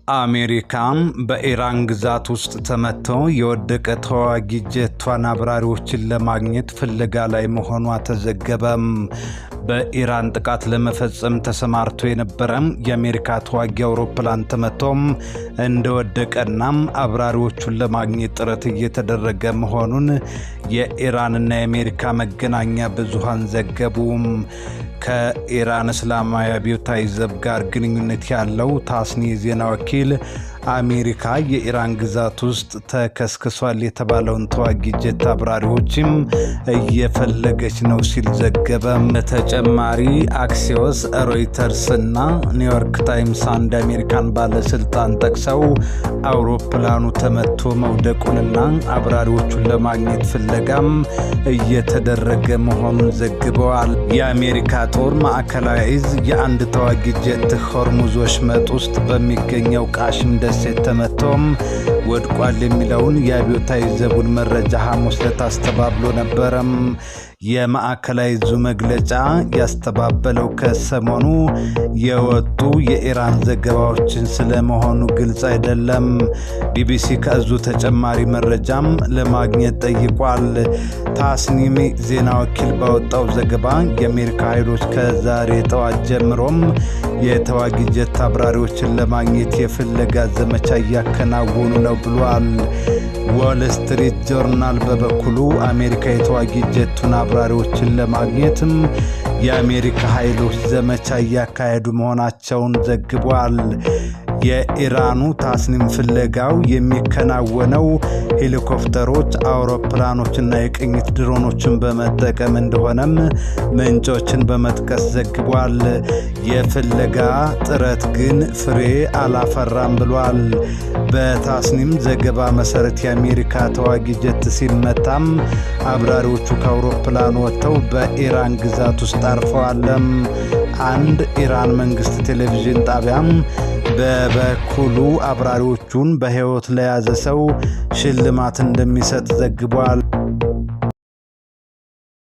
አሜሪካም በኢራን ግዛት ውስጥ ተመተው የወደቀ ተዋጊ ጀቷን አብራሪዎችን ለማግኘት ፍለጋ ላይ መሆኗ ተዘገበም። በኢራን ጥቃት ለመፈጸም ተሰማርቶ የነበረም የአሜሪካ ተዋጊ አውሮፕላን ተመቶም እንደወደቀና አብራሪዎቹን ለማግኘት ጥረት እየተደረገ መሆኑን የኢራንና የአሜሪካ መገናኛ ብዙሃን ዘገቡ። ከኢራን እስላማዊ አብዮታዊ ዘብ ጋር ግንኙነት ያለው ታስኒ ዜና ወኪል አሜሪካ የኢራን ግዛት ውስጥ ተከስክሷል የተባለውን ተዋጊ ጀት አብራሪዎችም እየፈለገች ነው ሲል ዘገበ። በተጨማሪ አክሲዮስ፣ ሮይተርስ እና ኒውዮርክ ታይምስ አንድ አሜሪካን ባለስልጣን ጠቅሰው አውሮፕላኑ ተመቶ መውደቁንና አብራሪዎቹን ለማግኘት ፍለጋም እየተደረገ መሆኑን ዘግበዋል። የአሜሪካ ጦር ማዕከላዊ እዝ የአንድ ተዋጊ ጀት ሆርሙዝ ወሽመጥ ውስጥ በሚገኘው ቃሽም ደሴት ተመቶም ወድቋል የሚለውን የአብዮታዊ ዘቡን መረጃ ሐሙስ ዕለት አስተባብሎ ነበረም። የማዕከላዊ እዙ መግለጫ ያስተባበለው ከሰሞኑ የወጡ የኢራን ዘገባዎችን ስለመሆኑ ግልጽ አይደለም። ቢቢሲ ከእዙ ተጨማሪ መረጃም ለማግኘት ጠይቋል። ታስኒም ዜና ወኪል ባወጣው ዘገባ የአሜሪካ ኃይሎች ከዛሬ ጠዋት ጀምሮም የተዋጊ ጀት አብራሪዎችን ለማግኘት የፍለጋ ዘመቻ እያከናወኑ ነው ብሏል። ዎል ስትሪት ጆርናል በበኩሉ አሜሪካ የተዋጊ ጀቱን አብራሪዎችን ለማግኘትም የአሜሪካ ኃይሎች ዘመቻ እያካሄዱ መሆናቸውን ዘግቧል። የኢራኑ ታስኒም ፍለጋው የሚከናወነው ሄሊኮፕተሮች፣ አውሮፕላኖችና የቅኝት ድሮኖችን በመጠቀም እንደሆነም ምንጮችን በመጥቀስ ዘግቧል። የፍለጋ ጥረት ግን ፍሬ አላፈራም ብሏል። በታስኒም ዘገባ መሰረት የአሜሪካ ተዋጊ ጀት ሲመታም አብራሪዎቹ ከአውሮፕላኑ ወጥተው በኢራን ግዛት ውስጥ አርፈዋል። አንድ ኢራን መንግስት ቴሌቪዥን ጣቢያም በበኩሉ አብራሪዎቹን በህይወት ለያዘ ሰው ሽልማት እንደሚሰጥ ዘግቧል።